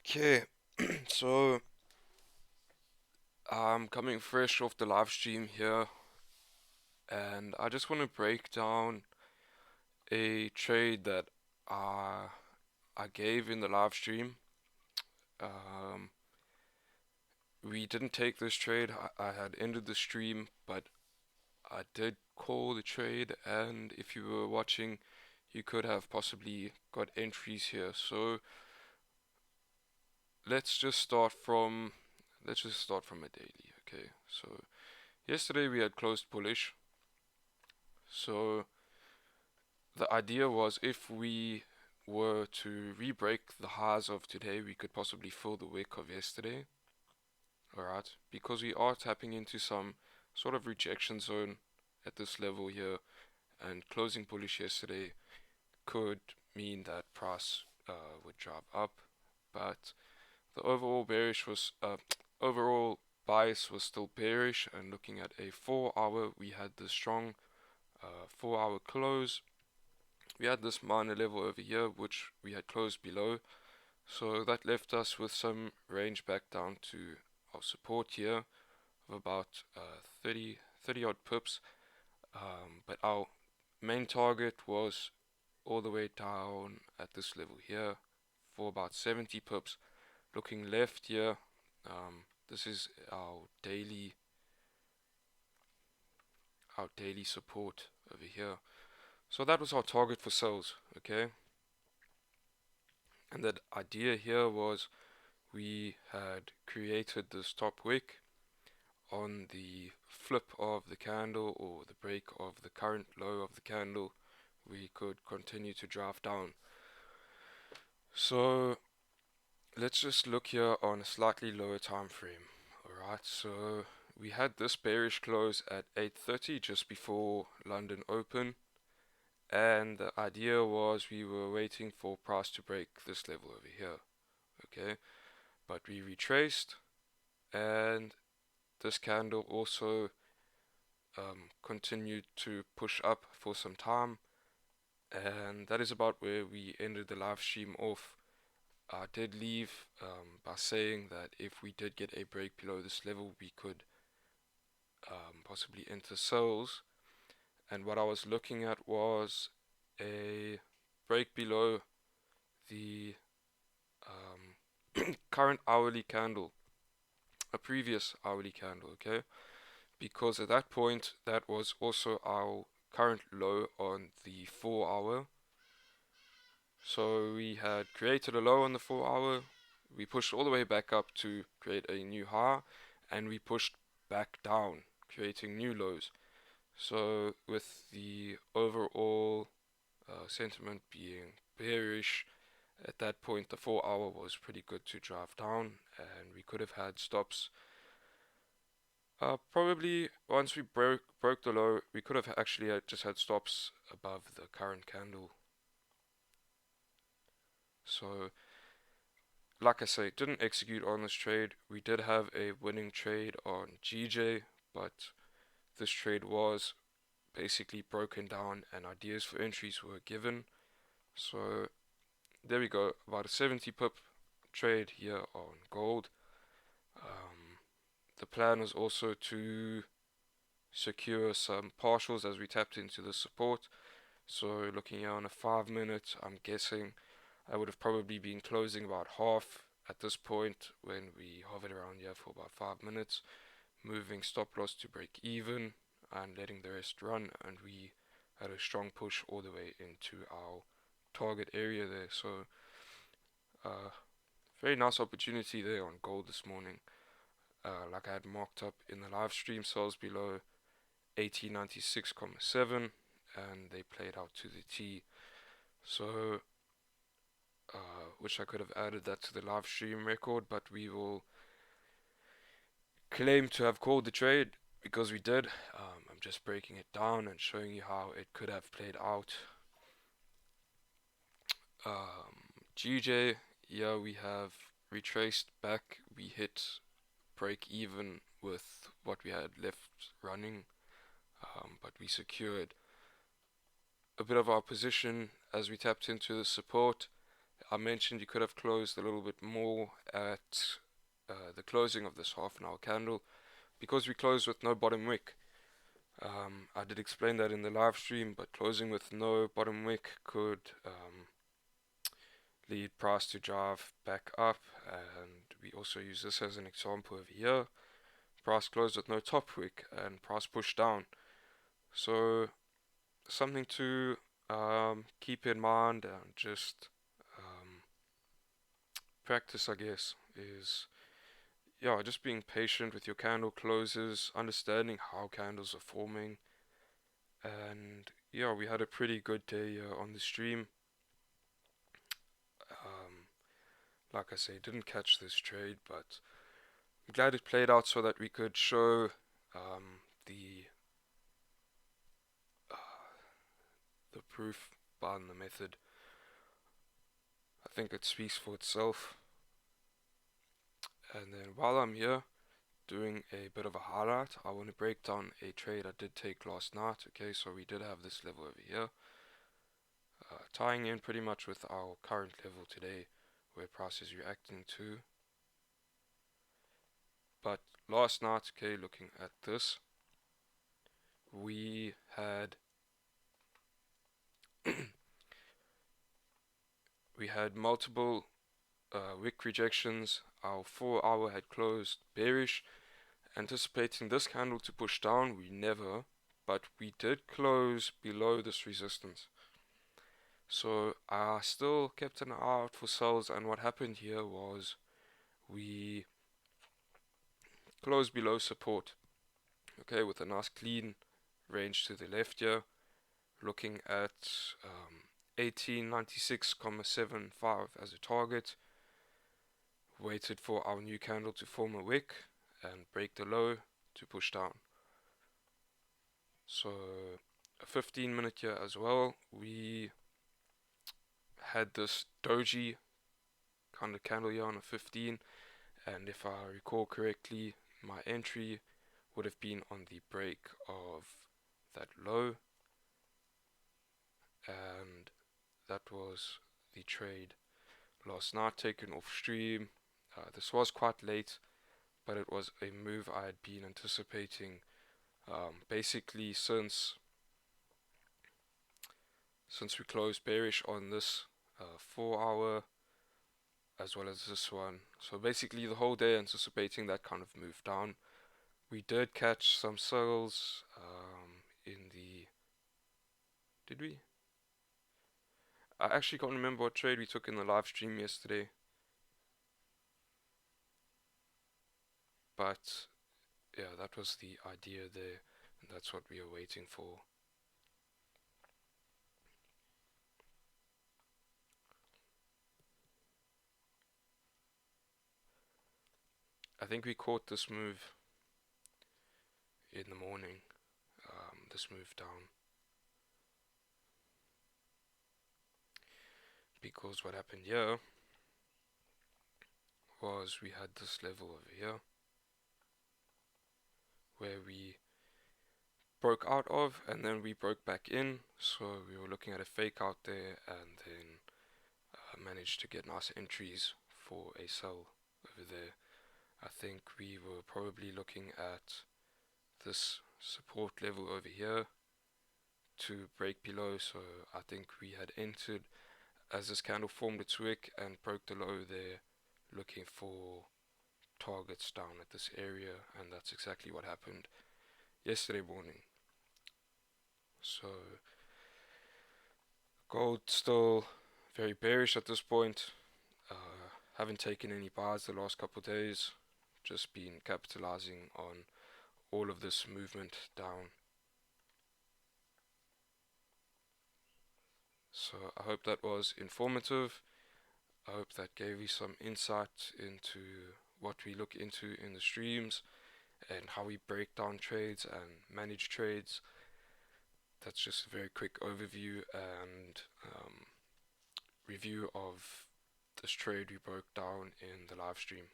Okay, so I'm coming fresh off the live stream here, and I just want to break down a trade that uh, I gave in the live stream. Um, we didn't take this trade. I had ended the stream, but I did call the trade, and if you were watching, you could have possibly got entries here. So let's just start from let's just start from a daily. Okay, so yesterday we had closed bullish. So the idea was if we were to re-break the highs of today, we could possibly fill the wick of yesterday. Alright, because we are tapping into some sort of rejection zone at this level here, and closing bullish yesterday could mean that price would drop up, but the overall bias was still bearish. And looking at a 4 hour, we had the strong 4 hour close. We had this minor level over here which we had closed below, so that left us with some range back down to our support here of about 30 odd pips. But our main target was all the way down at this level here for about 70 pips. Looking left here, this is our daily support over here. So that was our target for sales, okay? And the idea here was we had created this top wick. On the flip of the candle or the break of the current low of the candle, we could continue to drive down. So let's just look here on a slightly lower time frame. Alright, so we had this bearish close at 8:30 just before London open, and the idea was we were waiting for price to break this level over here. Okay, but we retraced, and this candle also continued to push up for some time, and that is about where we ended the live stream off. I did leave by saying that if we did get a break below this level, we could possibly enter sales. And what I was looking at was a break below the current hourly candle, a previous hourly candle, okay? Because at that point, that was also our current low on the 4 hour. So we had created a low on the 4 hour, we pushed all the way back up to create a new high, and we pushed back down, creating new lows. So with the overall sentiment being bearish, at that point the 4 hour was pretty good to drive down, and we could have had stops. Probably once we broke the low, we could have actually just had stops above the current candle. So like I say, didn't execute on this trade. We did have a winning trade on GJ, but this trade was basically broken down and ideas for entries were given. So there we go, about a 70 pip trade here on gold. The plan was also to secure some partials as we tapped into the support. So looking here on a 5 minute, I'm guessing I would have probably been closing about half at this point when we hovered around here for about 5 minutes, moving stop loss to break even and letting the rest run, and we had a strong push all the way into our target area there. So very nice opportunity there on gold this morning. Like I had marked up in the live stream, sales below 1896.7, and they played out to the T. So wish I could have added that to the live stream record, but we will claim to have called the trade because we did. I'm just breaking it down and showing you how it could have played out. GJ, yeah, we have retraced back. We hit break even with what we had left running, but we secured a bit of our position as we tapped into the support. I mentioned you could have closed a little bit more at the closing of this half-an-hour candle because we closed with no bottom wick. I did explain that in the live stream, but closing with no bottom wick could lead price to drive back up, and we also use this as an example over here. Price closed with no top wick and price pushed down. So something to keep in mind and just practice, I guess, is just being patient with your candle closes, understanding how candles are forming, and we had a pretty good day on the stream. Like I say, didn't catch this trade, but I'm glad it played out so that we could show the the proof behind the method. I think it speaks for itself. And then while I'm here doing a bit of a highlight, I want to break down a trade I did take last night. Okay, so we did have this level over here, tying in pretty much with our current level today, where price is reacting to. But last night, okay, looking at this, we had we had multiple wick rejections. Our 4-hour had closed bearish, anticipating this candle to push down. We never, but we did close below this resistance. So I still kept an eye out for sells, and what happened here was we closed below support, okay, with a nice clean range to the left here, looking at 1896.75 as a target. Waited for our new candle to form a wick and break the low to push down. So a 15-minute here as well, we had this doji kind of candle here on a 15, and if I recall correctly, my entry would have been on the break of that low, and that was the trade last night taken off stream. This was quite late, but it was a move I had been anticipating basically since we closed bearish on this 4-hour as well as this one. So basically the whole day anticipating that kind of move down. We did catch some sales in the... Did we? I actually can't remember what trade we took in the live stream yesterday. But yeah, that was the idea there, and that's what we are waiting for. I think we caught this move in the morning, this move down, because what happened here was we had this level over here where we broke out of, and then we broke back in, so we were looking at a fake out there, and then managed to get nice entries for a sell over there. I think we were probably looking at this support level over here to break below, so I think we had entered as this candle formed its wick and broke the low there, looking for targets down at this area, and that's exactly what happened yesterday morning. So gold still very bearish at this point. Haven't taken any buys the last couple of days, just been capitalizing on all of this movement down. So I hope that was informative. I hope that gave you some insight into what we look into in the streams and how we break down trades and manage trades. That's just a very quick overview and review of this trade we broke down in the live stream.